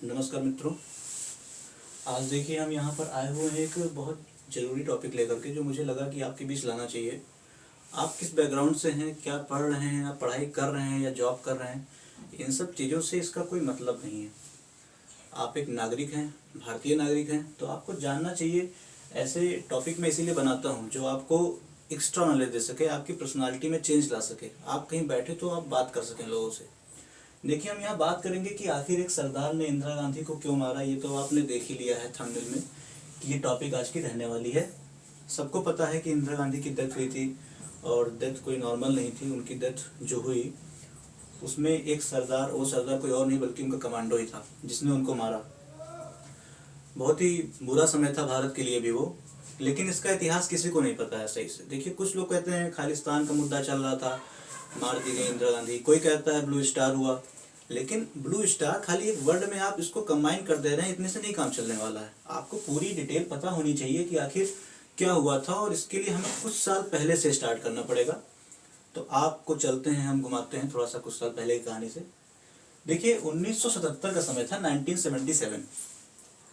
नमस्कार मित्रों। आज देखिए हम यहाँ पर आए हुए हैं एक बहुत ज़रूरी टॉपिक लेकर के, जो मुझे लगा कि आपके बीच लाना चाहिए। आप किस बैकग्राउंड से हैं, क्या पढ़ रहे हैं, आप पढ़ाई कर रहे हैं या जॉब कर रहे हैं, इन सब चीज़ों से इसका कोई मतलब नहीं है। आप एक नागरिक हैं, भारतीय नागरिक हैं, तो आपको जानना चाहिए। ऐसे टॉपिक मैं इसीलिए बनाता हूँ जो आपको एक्स्ट्रा नॉलेज दे सके, आपकी पर्सनालिटी में चेंज ला सके। आप कहीं बैठे तो आप बात कर सकें लोगों से। देखिए, हम यहाँ बात करेंगे कि आखिर एक सरदार ने इंदिरा गांधी को क्यों मारा। ये तो आपने देख ही लिया है थंबनेल में कि ये टॉपिक आज की रहने वाली है। सबको पता है कि इंदिरा गांधी की डेथ हुई थी, और डेथ कोई नॉर्मल नहीं थी। उनकी डेथ जो हुई उसमें एक सरदार, वो सरदार कोई और नहीं बल्कि उनका कमांडो ही था जिसने उनको मारा। बहुत ही बुरा समय था भारत के लिए भी वो, लेकिन इसका इतिहास किसी को नहीं पता है सही से। देखिए, कुछ लोग कहते हैं खालिस्तान का मुद्दा चल रहा था, मार दी गई इंदिरा गांधी। कोई कहता है ब्लू स्टार हुआ, लेकिन ब्लू स्टार खाली एक वर्ड में आप इसको कंबाइन कर दे रहे हैं। इतने से नहीं काम चलने वाला है। आपको पूरी डिटेल पता होनी चाहिए कि आखिर क्या हुआ था, और इसके लिए हमें कुछ साल पहले से स्टार्ट करना पड़ेगा। तो आपको चलते हैं, हम घुमाते हैं थोड़ा सा कुछ साल पहले की कहानी से। देखिए, 1977 का समय था, 1977।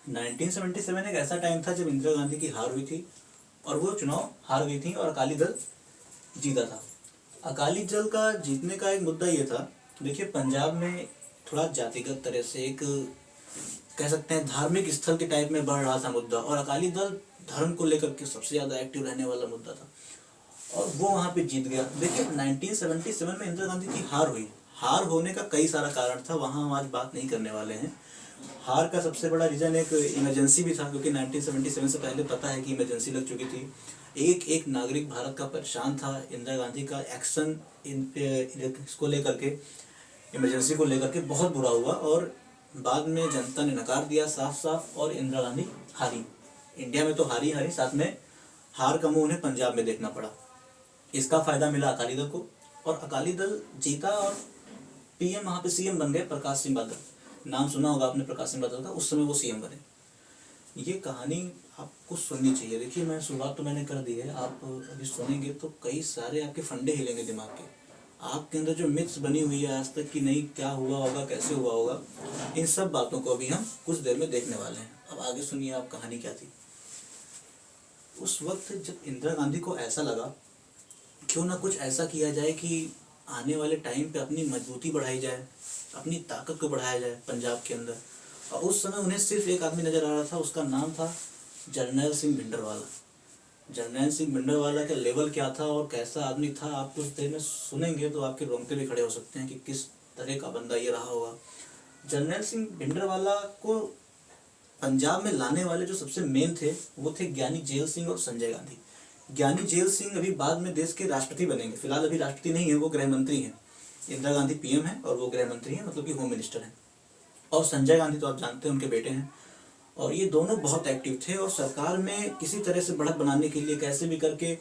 1977 एक ऐसा टाइम था जब इंदिरा गांधी की हार हुई थी, और वो चुनाव हार गई थी और अकाली दल जीता था। अकाली दल का जीतने का एक मुद्दा ये था। देखिए, पंजाब में थोड़ा जातिगत तरह से एक, कह सकते हैं, धार्मिक स्थल के टाइप में बढ़ रहा था मुद्दा, और अकाली दल धर्म को लेकर के सबसे ज़्यादा एक्टिव रहने वाला मुद्दा था, और वो वहाँ पे जीत गया। देखिए, 1977 में इंदिरा गांधी की हार हुई। हार होने का कई सारा कारण था, वहाँ हम आज बात नहीं करने वाले हैं। हार का सबसे बड़ा रीज़न एक इमरजेंसी भी था, क्योंकि 1977 से पहले पता है कि इमरजेंसी लग चुकी थी। एक एक नागरिक भारत का परेशान था। इंदिरा गांधी का एक्शन इसको लेकर के, इमरजेंसी को लेकर के बहुत बुरा हुआ, और बाद में जनता ने नकार दिया साफ साफ, और इंदिरा गांधी हारी। इंडिया में तो हारी हारी, साथ में हार का मुंह उन्हें पंजाब में देखना पड़ा। इसका फायदा मिला अकाली दल को, और अकाली दल जीता, और पीएम वहाँ पे सीएम बन गए प्रकाश सिंह बादल। नाम सुना होगा आपने प्रकाश सिंह बादल का, उस समय वो सीएम बने। ये कहानी आपको सुननी चाहिए। देखिए, मैं शुरुआत तो मैंने कर दी है, आप अभी सुनेंगे तो कई सारे आपके फंडे हिलेंगे दिमाग के। आपके अंदर जो मिथ्स बनी हुई है आज तक कि नहीं क्या हुआ होगा, कैसे हुआ होगा, इन सब बातों को अभी हम कुछ देर में देखने वाले हैं। अब आगे सुनिए आप कहानी क्या थी। उस वक्त जब इंदिरा गांधी को ऐसा लगा क्यों ना कुछ ऐसा किया जाए कि आने वाले टाइम पे अपनी मजबूती बढ़ाई जाए, अपनी ताकत को बढ़ाया जाए पंजाब के अंदर। और उस समय उन्हें सिर्फ एक आदमी नज़र आ रहा था, उसका नाम था जर्नैल सिंह भिंडरवाला। जर्नैल सिंह भिंडरवाला का लेवल क्या था और कैसा आदमी था, आप कुछ देर में सुनेंगे तो आपके रोंगटे भी खड़े हो सकते हैं कि किस तरह का बंदा ये रहा होगा। जर्नैल सिंह भिंडरवाला को पंजाब में लाने वाले जो सबसे मेन थे वो थे ज्ञानी जेल सिंह और संजय गांधी। ज्ञानी जेल सिंह अभी बाद में देश के राष्ट्रपति बनेंगे, फिलहाल अभी राष्ट्रपति नहीं है, वो गृह मंत्री हैं। इंदिरा गांधी पीएम है और वो गृह मंत्री हैं, मतलब कि होम मिनिस्टर हैं। और संजय गांधी तो आप जानते हैं, उनके बेटे हैं। और ये दोनों बहुत एक्टिव थे, और सरकार में किसी तरह से बढ़त बनाने के लिए, कैसे भी करके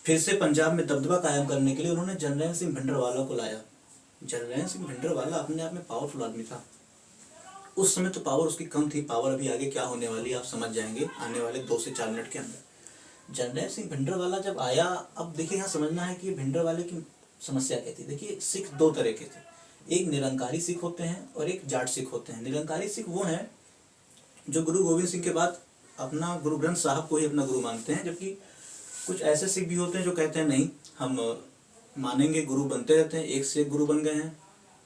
फिर से पंजाब में दबदबा कायम करने के लिए उन्होंने जर्नैल सिंह भिंडरवाला को लाया। जर्नैल सिंह भिंडरवाला अपने आप में पावरफुल आदमी था। उस समय तो पावर उसकी कम थी, पावर अभी आगे क्या होने वाली आप समझ जाएंगे आने वाले 2 से 4 मिनट के अंदर। जर्नैल सिंह भिंडरवाला जब आया, अब देखिए यहाँ समझना है कि भिंडरवाले की समस्या क्या थी। देखिए, सिख 2 तरह के थे, एक निरंकारी सिख होते हैं और एक जाट सिख होते हैं। निरंकारी सिख वो हैं जो गुरु गोविंद सिंह के बाद अपना गुरु ग्रंथ साहब को ही अपना गुरु मानते हैं, जबकि कुछ ऐसे सिख भी होते हैं जो कहते हैं नहीं, हम मानेंगे, गुरु बनते रहते हैं, एक से एक गुरु बन गए हैं।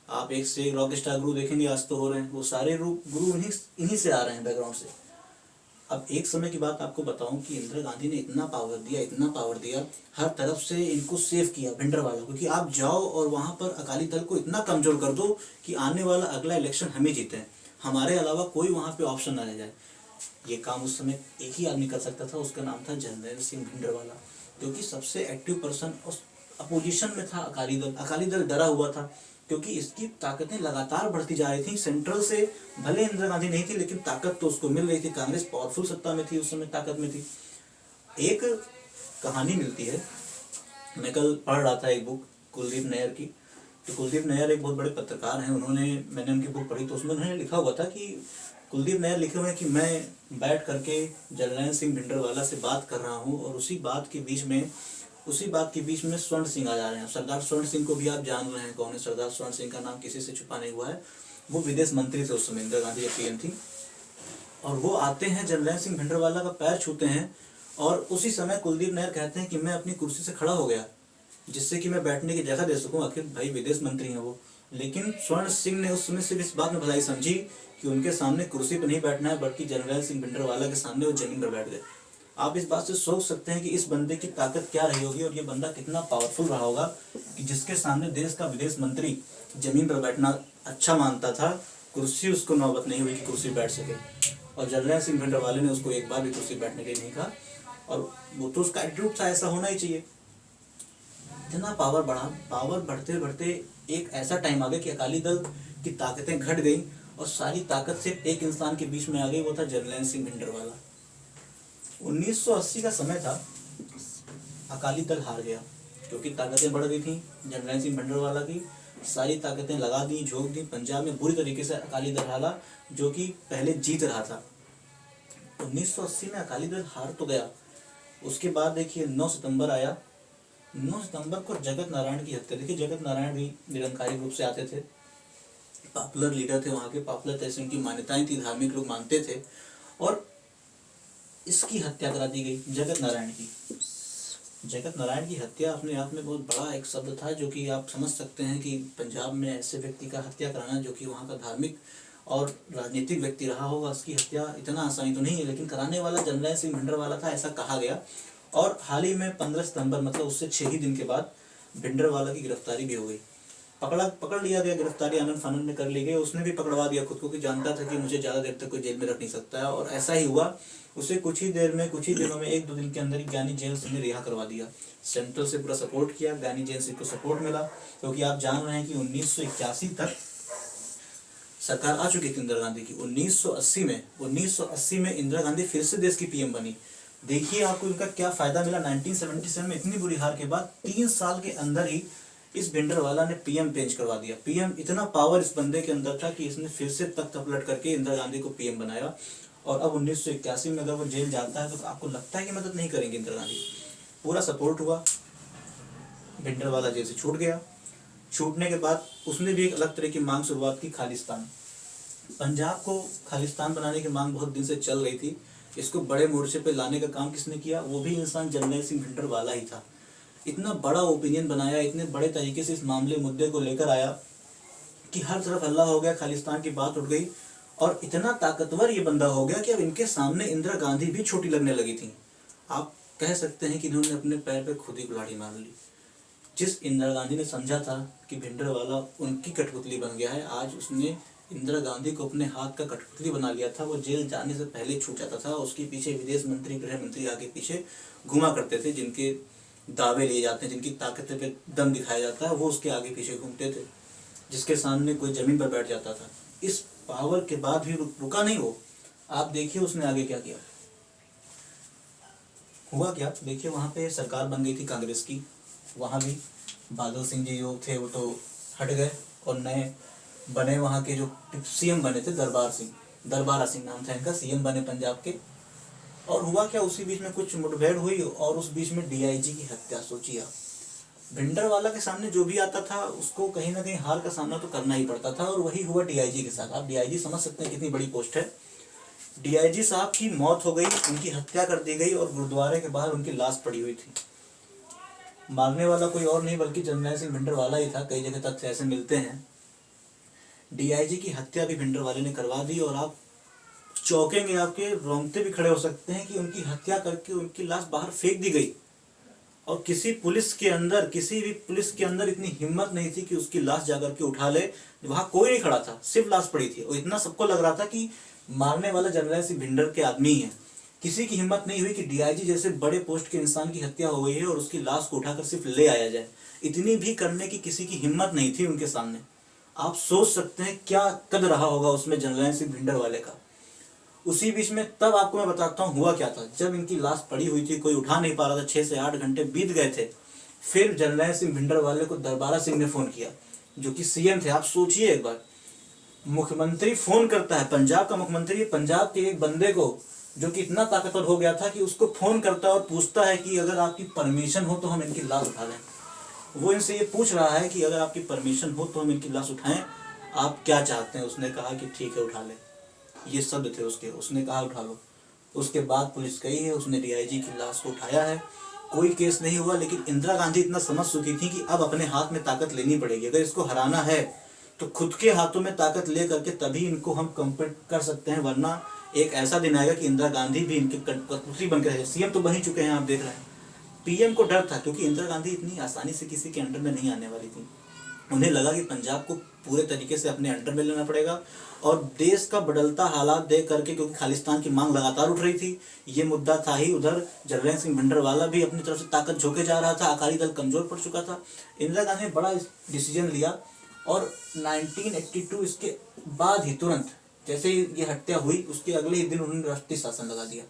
आप एक से एक रॉक स्टार गुरु देखेंगे आज तो हो रहे हैं, वो सारे गुरु इन्हीं से आ रहे हैं, बैकग्राउंड से। अब एक समय की बात आपको बताऊं कि इंदिरा गांधी ने इतना पावर दिया, इतना पावर दिया, हर तरफ से इनको सेव किया भिंडरवाला, क्योंकि आप जाओ और वहां पर अकाली दल को इतना कमजोर कर दो कि आने वाला अगला इलेक्शन हम ही जीते, हमारे अलावा कोई वहां पे ऑप्शन ना रह जाए। ये काम उस समय एक ही आदमी कर सकता था, उसका नाम था जर्नैल सिंह भिंडरवाला, क्योंकि सबसे एक्टिव पर्सन उस अपोजिशन में था अकाली दल। अकाली दल डरा हुआ था क्योंकि इसकी ताकतें लगातार बढ़ती जा रही थी। सेंट्रल से भले इंदिरा गांधी नहीं थी, लेकिन ताकत तो उसको मिल रही थी। कांग्रेस पावरफुल सत्ता में थी, उस समय ताकत में थी। एक कहानी मिलती है, मैं कल पढ़ रहा था एक बुक कुलदीप नैयर की। तो कुलदीप नैयर एक बहुत बड़े पत्रकार हैं, मैंने उनकी बुक पढ़ी, तो उसमें उन्होंने लिखा हुआ था कि कुलदीप नैयर लिखे हुए हैं कि मैं बैठ करके जर्नैल सिंह भिंडरवाला से बात कर रहा हूँ, और उसी बात के बीच में स्वर्ण सिंह आ जा रहे हैं। सरदार स्वर्ण सिंह को भी आप जान रहे हैं कौन है। सरदार स्वर्ण सिंह का नाम किसी से छुपा नहीं हुआ है। वो विदेश मंत्री थे उस समय, इंदिरा गांधी जब पीएम थी। और वो आते हैं, जनरैल सिंह भिंडरवाला का पैर छूते हैं और उसी समय कुलदीप नैयर कहते हैं कि मैं अपनी कुर्सी से खड़ा हो गया जिससे कि मैं बैठने की जगह दे सकूं, आखिर भाई विदेश मंत्री हैं वो। लेकिन स्वर्ण सिंह ने उस समय सिर्फ इस बात में भलाई समझी कि उनके सामने कुर्सी पर नहीं बैठना है, बल्कि जनरल सिंह भिंडरवाला के सामने वो जमीन पर बैठ गए। आप इस बात से सोच सकते हैं कि इस बंदे की ताकत क्या रही होगी और ये बंदा कितना पावरफुल रहा होगा कि जिसके सामने देश का विदेश मंत्री जमीन पर बैठना अच्छा मानता था, कुर्सी उसको नौबत नहीं हुई कि कुर्सी बैठ सके। और जनरल सिंह भिंडरवाले ने उसको एक बार भी कुर्सी बैठने के लिए नहीं कहा, और वो तो उसका एटीट्यूड था, ऐसा होना ही चाहिए। इतना पावर बढ़ा, पावर बढ़ते बढ़ते एक ऐसा टाइम आ गया कि अकाली दल की ताकतें घट गई और सारी ताकत सिर्फ एक इंसान के बीच में आ गई, वो था जनरल सिंह भिंडरवाला। 1980 का समय था, अकाली दल हार गया क्योंकि ताकतें बढ़ गई थी। जनरल सिंह भिंडरवाला की सारी ताकतें लगा दी, झोंक दी। पंजाब में बुरी तरीके से अकाली दल हारा, जो कि पहले जीत रहा था। 1980 में अकाली दल हार तो गया। उसके बाद देखिए 9 सितंबर आया। 9 सितंबर को जगत नारायण की हत्या। देखिए जगत नारायण भी निरंकारी रूप से आते थे, पॉपुलर लीडर थे वहाँ के, पॉपुलर थे, उनकी मान्यताएं थी, धार्मिक लोग मानते थे, और इसकी हत्या करा दी गई जगत नारायण की। जगत नारायण की हत्या अपने आप में बहुत बड़ा एक शब्द था, जो कि आप समझ सकते हैं कि पंजाब में ऐसे व्यक्ति का हत्या कराना जो कि वहाँ का धार्मिक और राजनीतिक व्यक्ति रहा होगा, उसकी हत्या इतना आसानी तो नहीं है, लेकिन कराने वाला जनरल सिंह भिंडरवाला था, ऐसा कहा गया। और हाल ही में 15 सितंबर, मतलब उससे 6 ही दिन के बाद भिंडरवाला की गिरफ्तारी भी हो गई। पकड़ लिया गया, गिरफ्तारी आनंद फानंद में कर ली गई। उसने भी पकड़वा दिया खुद को कि जानता था कि मुझे ज़्यादा देर तक कोई जेल में रख नहीं सकता है, और ऐसा ही हुआ। उसे कुछ ही दिनों में 1-2 दिन के अंदर ही ज्ञानी जैन सिंह ने रिहा करवा दिया। सेंट्रल से पूरा सपोर्ट किया, ज्ञानी जैन सिंह को सपोर्ट मिला, क्योंकि आप जान रहे हैं कि 1981 तक सरकार आ चुकी थी इंदिरा गांधी की। 1980 में इंदिरा गांधी फिर से देश की पीएम बनी। देखिए आपको इनका क्या फायदा मिला। 1977 में इतनी बुरी हार के बाद 3 साल के अंदर ही इस भिंडरवाला ने पीएम पेश करवा दिया। पीएम, इतना पावर इस बंदे के अंदर था कि इसने फिर से तख्त पलट करके इंदिरा गांधी को पीएम बनाया। और अब 1981 में अगर वो जेल जाता है तो आपको लगता है कि मदद नहीं करेंगे इंदिरा गांधी? पूरा सपोर्ट हुआ, भिंडरवाला जेल से छूट गया। छूटने के बाद उसने भी एक अलग तरह की मांग शुरुआत की, खालिस्तान। पंजाब को खालिस्तान बनाने की मांग बहुत दिन से चल रही थी। इसको बड़े मोर्चे पे लाने का काम किसने किया? वो भी इंसान जनरल सिंह भिंडरवाला ही था। इतना बड़ा ओपिनियन बनाया, इतने बड़े तरीके से इस मामले मुद्दे को लेकर आया कि हर तरफ हल्ला हो गया, खालिस्तान की बात उठ गई। और इतना ताकतवर ये बंदा हो गया कि अब इनके सामने इंदिरा गांधी भी छोटी लगने लगी थी। आप कह सकते हैं कि इन्होंने अपने पैर पे खुद ही कुल्हाड़ी मार ली। जिस इंदिरा गांधी ने समझा था कि भिंडरवाला उनकी कठपुतली बन गया है, आज उसने इंदिरा गांधी को अपने हाथ का कठपुतली बना लिया था। वो जेल जाने से पहले छूट जाता था। उसके पीछे विदेश मंत्री, गृह मंत्री आगे पीछे घुमा करते थे, जिनके दावे लिए जाते हैं, जिनकी ताकत पे दम दिखाया जाता है, वो उसके आगे पीछे घूमते थे। जिसके सामने कोई जमीन पर बैठ जाता था। इस पावर के बाद भी रुका नहीं वो। आप देखिए उसने आगे क्या किया। हुआ क्या, देखिए वहाँ पे सरकार बन गई थी कांग्रेस की। वहाँ भी बादल सिंह जी जो थे वो तो हट गए और नए बने वहाँ के जो सीएम बने थे दरबारा सिंह नाम था इनका, सीएम बने पंजाब के। और हुआ क्या, उसी बीच में कुछ मुठभेड़ हुई और उस बीच में डीआईजी की हत्या। सोचिए आप, भिंडरवाला के सामने जो भी आता था उसको कहीं ना कहीं हार का सामना तो करना ही पड़ता था, और वही हुआ डीआईजी के साथ। आप डीआईजी समझ सकते हैं कितनी बड़ी पोस्ट है। डीआईजी साहब की मौत हो गई, उनकी हत्या कर दी गई और गुरुद्वारे के बाहर उनकी लाश पड़ी हुई थी। मारने वाला कोई और नहीं बल्कि जनरल सिंह भिंडरवाला ही था। कई जगह तथ्य ऐसे मिलते हैं। डीआईजी की हत्या भी भिंडरवाले ने करवा दी, और आप चौंकेंगे, आपके रोंगटे भी खड़े हो सकते हैं कि उनकी हत्या करके उनकी लाश बाहर फेंक दी गई। और किसी भी पुलिस के अंदर इतनी हिम्मत नहीं थी कि उसकी लाश जाकर के उठा ले। वहां कोई नहीं खड़ा था, सिर्फ लाश पड़ी थी, और इतना सबको लग रहा था कि मारने वाला जनरल सिंह भिंडर के आदमी है। किसी की हिम्मत नहीं हुई कि डीआईजी जैसे बड़े पोस्ट के इंसान की हत्या हो गई है और उसकी लाश को उठाकर सिर्फ ले आया जाए। इतनी भी करने की किसी की हिम्मत नहीं थी उनके सामने। आप सोच सकते हैं क्या कद रहा होगा उसमें जनरल सिंह भिंडरवाले का। उसी बीच में तब आपको मैं बताता हूँ हुआ क्या था। जब इनकी लाश पड़ी हुई थी, कोई उठा नहीं पा रहा था, 6 से 8 घंटे बीत गए थे। फिर जनरल सिंह भिंडरवाले को दरबारा सिंह ने फोन किया, जो कि सीएम थे। आप सोचिए एक बार, मुख्यमंत्री फोन करता है, पंजाब का मुख्यमंत्री पंजाब के एक बंदे को जो कि इतना ताकतवर हो गया था कि उसको फोन करता है और पूछता है कि अगर आपकी परमिशन हो तो हम इनकी लाश उठा लें। वो इनसे ये पूछ रहा है कि अगर आपकी परमिशन हो तो हम इनकी लाश उठाएं। आप क्या चाहते हैं? उसने कहा कि ठीक है उठा ले। ये शब्द थे उसके, उसने कहा उठा लो। उसके बाद पुलिस गई है, उसने डीआईजी की लाश को उठाया है, कोई केस नहीं हुआ। लेकिन इंदिरा गांधी इतना समझ चुकी थी कि अब अपने हाथ में ताकत लेनी पड़ेगी, अगर इसको हराना है तो खुद के हाथों में ताकत ले करके तभी इनको हम कम्पीट कर सकते हैं, वरना एक ऐसा दिन आएगा कि इंदिरा गांधी भी इनके कठपुतली बनकर रहेगी। सीएम तो बन ही चुके हैं, आप देख रहे हैं। पीएम को डर था क्योंकि इंदिरा गांधी इतनी आसानी से किसी के अंडर में नहीं आने वाली थी। उन्हें लगा कि पंजाब को पूरे तरीके से अपने अंडर में लेना पड़ेगा, और देश का बदलता हालात देख करके, क्योंकि खालिस्तान की मांग लगातार उठ रही थी, ये मुद्दा था ही। उधर जर्नैल सिंह भिंडरवाला भी अपनी तरफ से ताकत झोंके जा रहा था, अकाली दल कमजोर पड़ चुका था। इंदिरा गांधी ने बड़ा डिसीजन लिया और 1982 इसके बाद ही तुरंत जैसे ही ये हत्या हुई उसके अगले ही दिन उन्होंने राष्ट्रीय शासन लगा दिया।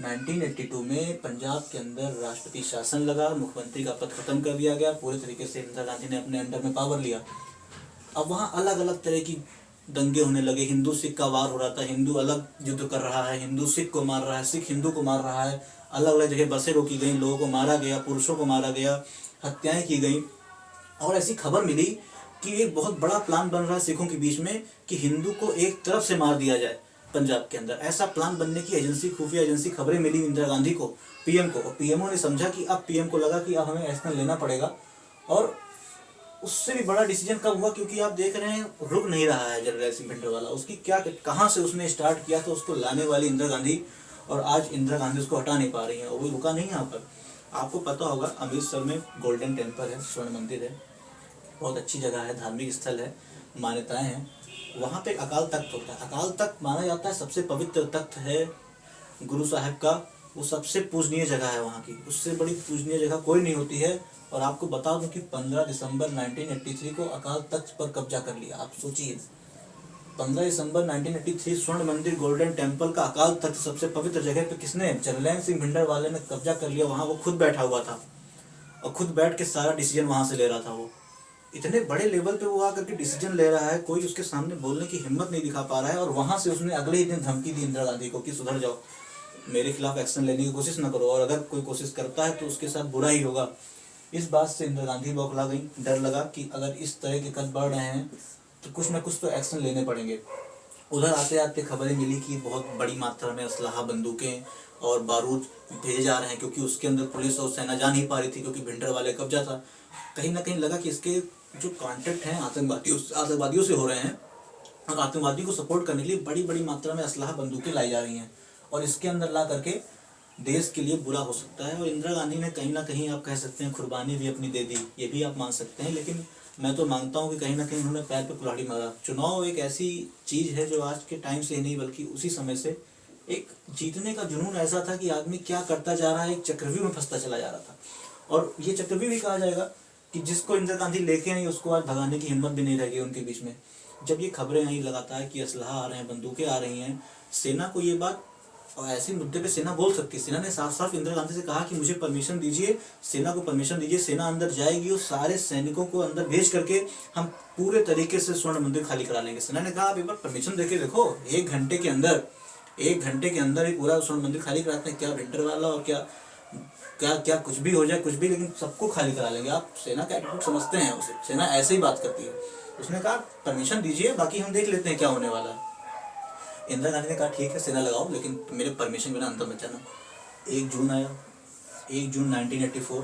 1982 में पंजाब के अंदर राष्ट्रपति शासन लगा, मुख्यमंत्री का पद खत्म कर दिया गया, पूरे तरीके से इंदिरा गांधी ने अपने अंडर में पावर लिया। अब वहाँ अलग अलग तरह की दंगे होने लगे, हिंदू सिख का वार हो रहा था, हिंदू अलग युद्ध कर रहा है, हिंदू सिख को मार रहा है, सिख हिंदू को मार रहा है, अलग अलग जगह बसें रोकी गई, लोगों को मारा गया, पुरुषों को मारा गया, हत्याएं की गई। और ऐसी खबर मिली कि एक बहुत बड़ा प्लान बन रहा है सिखों के बीच में कि हिंदू को एक तरफ से मार दिया जाए पंजाब के अंदर। ऐसा प्लान बनने की एजेंसी, खुफिया एजेंसी खबरें मिली इंदिरा गांधी को, पीएम को, और पीएमओ ने समझा कि अब पीएम को लगा कि अब हमें एक्शन लेना पड़ेगा। और उससे भी बड़ा डिसीजन कब हुआ, क्योंकि आप देख रहे हैं रुक नहीं रहा है जर्नैल सिंह भिंडरवाला। उसकी क्या, कहाँ से उसने स्टार्ट किया था, उसको लाने वाली इंदिरा गांधी, और आज इंदिरा गांधी उसको हटा नहीं पा रही है, और वो रुका नहीं यहाँ पर। आपको पता होगा अमृतसर में गोल्डन टेम्पल है, स्वर्ण मंदिर है, बहुत अच्छी जगह है, धार्मिक स्थल है, मान्यताएं हैं। वहाँ पे अकाल तख्त होता है। अकाल तख्त माना जाता है सबसे पवित्र तख्त है गुरु साहब का, वो सबसे पूजनीय जगह है वहाँ की, उससे बड़ी पूजनीय जगह कोई नहीं होती है। और आपको बता दूं कि 15 दिसंबर 1983 को अकाल तख्त पर कब्जा कर लिया। आप सोचिए, 15 दिसंबर 1983 स्वर्ण मंदिर गोल्डन टेम्पल का अकाल तख्त सबसे पवित्र जगह पे किसने, जर्नैल सिंह भिंडरवाले ने कब्जा कर लिया। वहाँ वो खुद बैठा हुआ था और खुद बैठ के सारा डिसीजन वहाँ से ले रहा था। वो इतने बड़े लेवल पे वो आकर के डिसीजन ले रहा है, कोई उसके सामने बोलने की हिम्मत नहीं दिखा पा रहा है। और वहाँ से उसने अगले ही दिन धमकी दी इंदिरा गांधी को कि सुधर जाओ, मेरे खिलाफ एक्शन लेने की कोशिश न करो, और अगर कोई कोशिश करता है तो उसके साथ बुरा ही होगा। इस बात से इंदिरा गांधी बौखला गई, डर लगा कि अगर इस तरह के कदम बढ़ रहे हैं तो कुछ न कुछ तो एक्शन लेने पड़ेंगे। उधर आते आते खबरें मिली कि बहुत बड़ी मात्रा में असलहा, बंदूकें और बारूद भेजे जा रहे हैं, क्योंकि उसके अंदर पुलिस और सेना जा नहीं पा रही थी क्योंकि भिंडरवाले कब्जा था। कहीं ना कहीं लगा कि इसके जो कॉन्टेक्ट हैं आतंकवादियों से हो रहे हैं, और आतंकवादियों को सपोर्ट करने के लिए बड़ी बड़ी मात्रा में असलहा, बंदूकें लाई जा रही हैं, और इसके अंदर ला करके देश के लिए बुरा हो सकता है। और इंदिरा गांधी ने कहीं ना कहीं आप कह सकते हैं कुर्बानी भी अपनी दे दी, ये भी आप मान सकते हैं। लेकिन मैं तो मानता हूँ कि कहीं ना कहीं उन्होंने पैर पे कुल्हाड़ी मारा। चुनाव एक ऐसी चीज़ है जो आज के टाइम से ही नहीं बल्कि उसी समय से एक जीतने का जुनून ऐसा था कि आदमी क्या करता जा रहा है, एक चक्रव्यूह में फंसता चला जा रहा था। और ये चक्रव्यूह भी कहा जाएगा कि जिसको इंदिरा गांधी लेके आई उसको आज भगाने की हिम्मत भी नहीं रह गई उनके बीच में। जब ये खबरें आई लगातार कि असलहा आ रहे हैं, बंदूकें आ रही हैं, सेना को ये बात, और ऐसे मुद्दे पे सेना बोल सकती है। सेना ने साफ साफ इंदिरा गांधी से कहा कि मुझे परमिशन दीजिए, सेना को परमिशन दीजिए, सेना अंदर जाएगी और सारे सैनिकों को अंदर भेज करके हम पूरे तरीके से स्वर्ण मंदिर खाली करा लेंगे। सेना ने कहा आप एक बार परमिशन देके देखो, 1 घंटे के अंदर ही पूरा स्वर्ण मंदिर खाली कराते हैं क्या भिंडरवाला, और क्या क्या क्या कुछ भी हो जाए, कुछ भी, लेकिन सबको खाली करा लेंगे। आप सेना का एटीट्यूड समझते हैं उसे, सेना ऐसे ही बात करती है। उसने कहा परमिशन दीजिए, बाकी हम देख लेते हैं क्या होने वाला है। इंदिरा गांधी ने कहा ठीक है सेना लगाओ, लेकिन मेरे परमिशन बिना अंदर मत जाना। 1 जून आया, 1 जून 1984,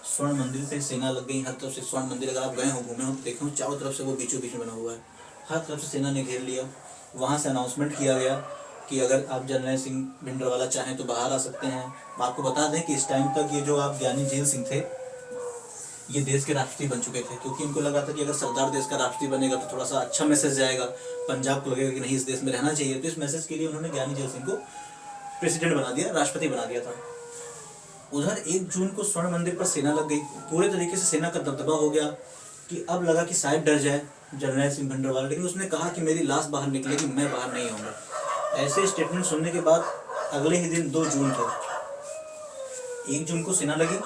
स्वर्ण मंदिर पे सेना लग गई हर तरफ से। स्वर्ण मंदिर अगर आप गए हो, घूमे हो तो देखे हो, चारों तरफ से वो बीचों बीच में बना हुआ है, हर तरफ से सेना ने घेर लिया। वहाँ से अनाउंसमेंट किया गया कि अगर आप जर्नैल सिंह भिंडरवाला चाहें तो बाहर आ सकते हैं। आपको बता दें कि इस टाइम तक ये जो आप ज्ञानी जेल सिंह थे, ये देश के राष्ट्रपति बन चुके थे, क्योंकि इनको लगा था कि अगर सरदार देश का राष्ट्रपति बनेगा तो थोड़ा सा अच्छा मैसेज जाएगा, पंजाब को लगेगा कि नहीं इस देश में रहना चाहिए। तो इस मैसेज के लिए उन्होंने ज्ञानी जेल सिंह को प्रेसिडेंट बना दिया, राष्ट्रपति बना दिया था। उधर 1 जून को स्वर्ण मंदिर पर सेना लग गई, पूरे तरीके से सेना का दबदबा हो गया कि अब लगा कि शायद डर जाए जर्नैल सिंह भिंडरवाला, लेकिन उसने कहा कि मेरी लाश बाहर निकलेगी, मैं बाहर नहीं आऊँगा। ऐसे स्टेटमेंट सुनने के बाद अगले ही दिन 2 जून को, 1 जून को सेना लगी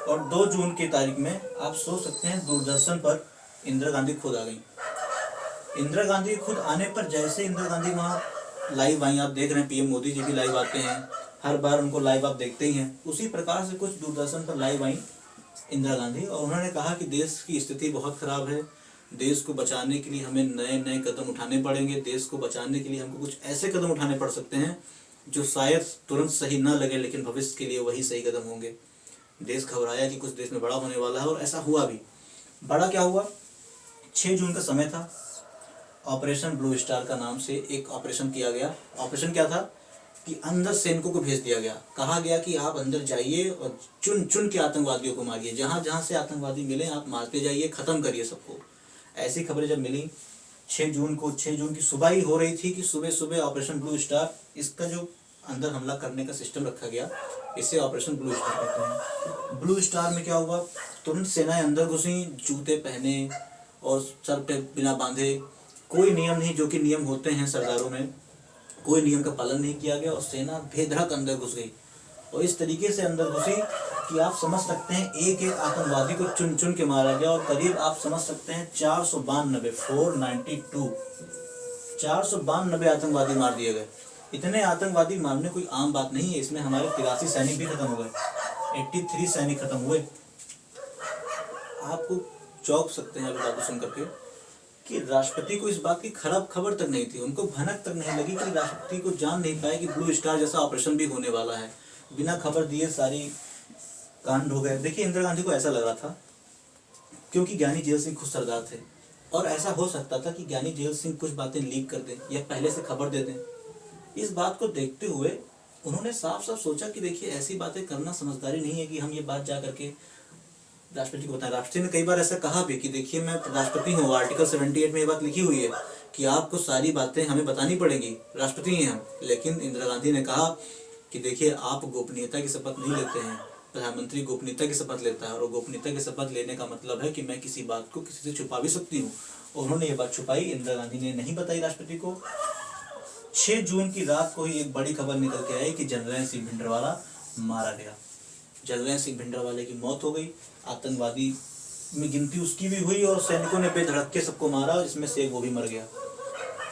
और 2 जून की तारीख में आप सोच सकते हैं दूरदर्शन पर इंदिरा गांधी खुद आ गई। इंदिरा गांधी खुद आने पर जैसे इंदिरा गांधी वहाँ लाइव आई, आप देख रहे हैं पीएम मोदी जी भी लाइव आते हैं, हर बार उनको लाइव आप देखते ही हैं, उसी प्रकार से कुछ दूरदर्शन पर लाइव आई इंदिरा गांधी और उन्होंने कहा कि देश की स्थिति बहुत खराब है, देश को बचाने के लिए हमें नए नए कदम उठाने पड़ेंगे। देश को बचाने के लिए हमको कुछ ऐसे कदम उठाने पड़ सकते हैं जो शायद तुरंत सही ना लगे, लेकिन भविष्य के लिए वही सही कदम होंगे। देश घबराया कि कुछ देश में बड़ा होने वाला है, और ऐसा हुआ भी। बड़ा क्या हुआ, 6 जून का समय था। ऑपरेशन ब्लू स्टार का नाम से एक ऑपरेशन किया गया। ऑपरेशन क्या था कि अंदर सैनिकों को भेज दिया गया। कहा गया कि आप अंदर जाइए और चुन चुन के आतंकवादियों को मारिए, जहाँ जहाँ से आतंकवादी मिले आप मारते जाइए, ख़त्म करिए सबको। ऐसी खबरें जब मिली 6 जून को, 6 जून की सुबह ही हो रही थी कि सुबह सुबह ऑपरेशन ब्लू स्टार, इसका जो अंदर हमला करने का सिस्टम रखा गया, इसे ऑपरेशन ब्लू स्टार कहते हैं। ब्लू स्टार में क्या हुआ, तुरंत सेनाएं अंदर घुसी, जूते पहने और सर पे बिना बांधे, कोई नियम नहीं जो कि नियम होते हैं सरदारों में, कोई नियम का पालन नहीं किया गया और सेना बेधड़क अंदर घुस गई। और इस तरीके से अंदर घुसी कि आप समझ सकते हैं एक एक आतंकवादी को चुन चुन के मारा गया। और करीब आप समझ सकते हैं 492 आतंकवादी मार दिए गए। इतने आतंकवादी मारने कोई आम बात नहीं है। इसमें हमारे 83 सैनिक भी खत्म हो गए, 83 सैनिक खत्म हुए। आपको चौंक सकते हैं अभी बात सुन करके कि राष्ट्रपति को इस बात की खराब खबर तक नहीं थी, उनको भनक तक नहीं लगी कि राष्ट्रपति को जान नहीं पाए कि ब्लू स्टार जैसा ऑपरेशन भी होने वाला है। बिना खबर दिए सारी कांड हो गए। देखिए इंदिरा गांधी को ऐसा लग रहा था, क्योंकि ज्ञानी जेल सिंह खुद सरदार थे, और ऐसा हो सकता था कि ज्ञानी जेल सिंह कुछ बातें लीक कर दें या पहले से खबर दे दें। इस बात को देखते हुए उन्होंने साफ साफ सोचा कि देखिए ऐसी बातें करना समझदारी नहीं है कि हम ये बात जा करके राष्ट्रपति को बताएं। राष्ट्रपति ने कई बार ऐसा कहा भी कि देखिए मैं राष्ट्रपति हूँ, आर्टिकल 78 में ये बात लिखी हुई है कि आपको सारी बातें हमें बतानी पड़ेंगी, राष्ट्रपति हैं हम। लेकिन इंदिरा गांधी ने कहा कि देखिए आप गोपनीयता की शपथ नहीं लेते हैं, प्रधानमंत्री गोपनीयता की शपथ लेता है, और गोपनीयता की शपथ लेने का मतलब है कि मैं किसी बात को किसी से छुपा भी सकती हूँ। और उन्होंने ये बात छुपाई, इंदिरा गांधी ने नहीं बताई राष्ट्रपति को। 6 जून की रात को ही एक बड़ी खबर निकल के आई कि जनरल सिंह भिंडरवाला मारा गया। जनरल सिंह भिंडरवाले की मौत हो गई। आतंकवादी में गिनती उसकी भी हुई और सैनिकों ने बेधड़क के सबको मारा, जिसमें से वो भी मर गया।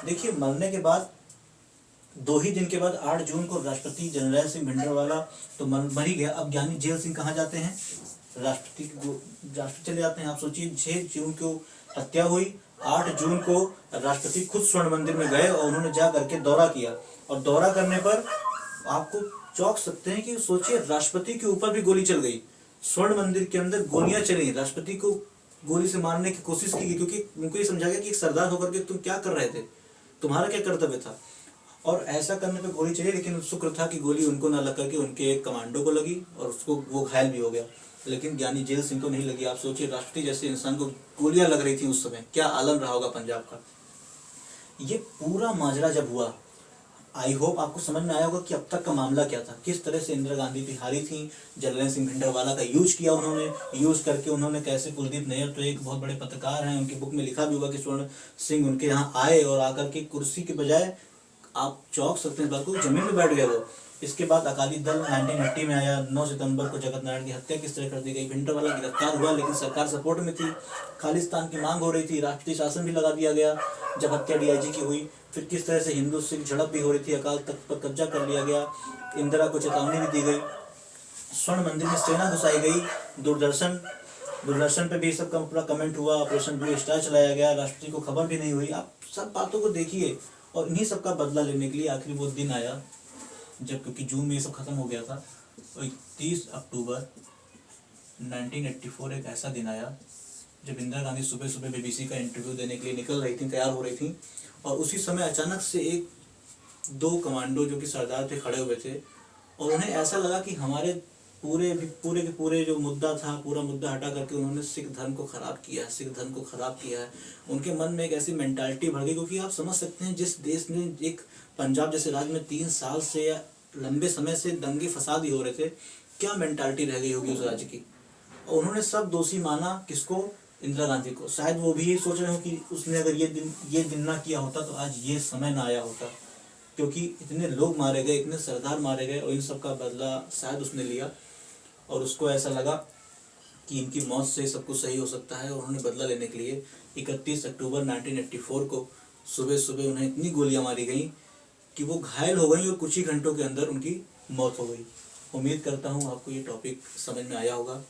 देखिए मरने के बाद 2 ही दिन के बाद 8 जून को राष्ट्रपति जनरल सिंह भिंडरवाला तो मर ही गया। अब ज्ञानी जेल सिंह कहाँ जाते हैं, राष्ट्रपति चले जाते हैं। आप सोचिए 6 जून को हत्या हुई, 8 जून को राष्ट्रपति खुद स्वर्ण मंदिर में गए और उन्होंने जा करके दौरा किया। और दौरा करने पर आपको चौंक सकते हैं कि सोचिए राष्ट्रपति के ऊपर भी गोली चल गई, स्वर्ण मंदिर के अंदर गोलियां चली, राष्ट्रपति को गोली से मारने की कोशिश की गई, क्योंकि उनको ये समझा गया कि एक सरदार होकर के तुम क्या कर रहे थे, तुम्हारा क्या कर्तव्य था। और ऐसा करने पे गोली चली, लेकिन शुक्र था कि गोली उनको ना लग करके उनके एक कमांडो को लगी और उसको वो घायल भी हो गया, लेकिन ज्ञानी जेल सिंह को नहीं लगी। आप सोचिए राष्ट्रपति जैसे इंसान को गोलियां लग रही थी उस समय, क्या आलम रहा होगा पंजाब का। ये पूरा माजरा जब हुआ, आई होप आपको समझ में आया होगा कि अब तक का मामला क्या था, किस तरह से इंदिरा गांधी भी हारी थी। जनरल सिंह भिंडरवाला का यूज किया उन्होंने, यूज करके उन्होंने कैसे कुलदीप नैयर तो एक बहुत बड़े पत्रकार हैं, उनकी बुक में लिखा भी होगा कि स्वर्ण सिंह उनके यहाँ आए और आकर के कुर्सी के बजाय, आप चौंक सकते हैं बात को, जमीन में बैठ गए वो। इसके बाद अकाली दल 1980 में आया। 9 सितंबर को जगत नारायण की हत्या किस तरह कर दी गई, भिंडरवाला गिरफ्तार हुआ लेकिन सरकार सपोर्ट में थी, खालिस्तान की मांग हो रही थी, राष्ट्रीय शासन भी लगा दिया गया जब हत्या डीआईजी की हुई। फिर किस तरह से हिंदू सिख झड़प भी हो रही थी, अकाल तख्त पर कब्जा कर लिया गया, इंदिरा को चेतावनी भी दी गई, स्वर्ण मंदिर में सेना घुसाई गई, दूरदर्शन पे भी सबका पूरा कमेंट हुआ, ऑपरेशन ब्लू स्टार चलाया गया, राष्ट्रपति को खबर भी नहीं हुई। आप सब बातों को देखिए, और इन्हीं सबका बदला लेने के लिए आखिर वो दिन आया जब, क्योंकि जून में ये सब खत्म हो गया था, 30 अक्टूबर 1984 एक ऐसा दिन आया जब इंदिरा गांधी सुबह सुबह बीबीसी का इंटरव्यू देने के लिए निकल रही थी, तैयार हो रही थी, और उसी समय अचानक से 1-2 कमांडो जो कि सरदार थे खड़े हुए थे, और उन्हें ऐसा लगा कि हमारे पूरे के पूरे जो मुद्दा था, पूरा मुद्दा हटा करके उन्होंने सिख धर्म को खराब किया है, सिख धर्म को खराब किया है। उनके मन में एक ऐसी मेंटालिटी भर गई, क्योंकि आप समझ सकते हैं जिस देश में, एक पंजाब जैसे राज्य में 3 साल से या लंबे समय से दंगे फसाद ही हो रहे थे, क्या मेंटालिटी रह गई होगी उस राज्य की। और उन्होंने सब दोषी माना किसको, इंदिरा गांधी को। शायद वो भी ये सोच रहे हो कि उसने अगर ये दिन ना किया होता तो आज ये समय ना आया होता, क्योंकि इतने लोग मारे गए, इतने सरदार मारे गए, और इन सब का बदला शायद उसने लिया, और उसको ऐसा लगा कि इनकी मौत से सब कुछ सही हो सकता है। और उन्होंने बदला लेने के लिए 31 अक्टूबर 1984 को सुबह सुबह उन्हें इतनी गोलियां मारी गई कि वो घायल हो गई और कुछ ही घंटों के अंदर उनकी मौत हो गई। उम्मीद करता हूँ आपको ये टॉपिक समझ में आया होगा।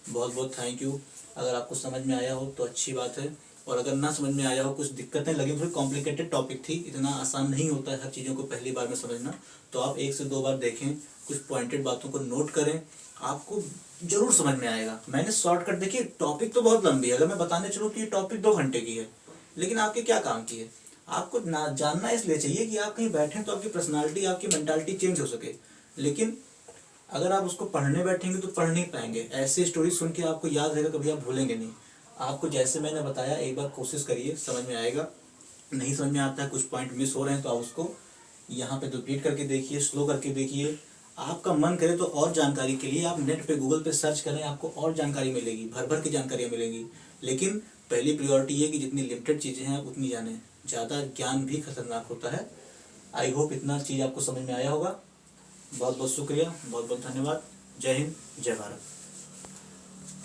बहुत बहुत थैंक यू। अगर आपको समझ में आया हो तो अच्छी बात है, और अगर ना समझ में आया हो, कुछ दिक्कतें लगी, थोड़ी कॉम्प्लिकेटेड टॉपिक थी, इतना आसान नहीं होता है हर चीज़ों को पहली बार में समझना, तो आप 1 से 2 बार देखें, कुछ पॉइंटेड बातों को नोट करें, आपको जरूर समझ में आएगा। मैंने शॉर्टकट, देखिए टॉपिक तो बहुत लंबी है, अगर मैं बताने चलूँ तो ये टॉपिक 2 घंटे की है, लेकिन आपके क्या काम की है, आपको ना जानना इसलिए चाहिए कि आप कहीं बैठें तो आपकी पर्सनालिटी, आपकी मेंटालिटी चेंज हो सके। लेकिन अगर आप उसको पढ़ने बैठेंगे तो पढ़ नहीं पाएंगे, ऐसी स्टोरी सुन के आपको याद रहेगा, कभी आप भूलेंगे नहीं। आपको जैसे मैंने बताया, एक बार कोशिश करिए, समझ में आएगा। नहीं समझ में आता है, कुछ पॉइंट मिस हो रहे हैं, तो आप उसको यहाँ पे रिपीट करके देखिए, स्लो करके देखिए। आपका मन करे तो और जानकारी के लिए आप नेट पे, गूगल पे सर्च करें, आपको और जानकारी मिलेगी, भर भर की जानकारियाँ मिलेंगी। लेकिन पहली प्रायोरिटी है कि जितनी लिमिटेड चीज़ें हैं आप उतनी जानें, ज़्यादा ज्ञान भी खतरनाक होता है। आई होप इतना चीज़ आपको समझ में आया होगा। बहुत बहुत शुक्रिया, बहुत बहुत धन्यवाद। जय हिंद, जय भारत।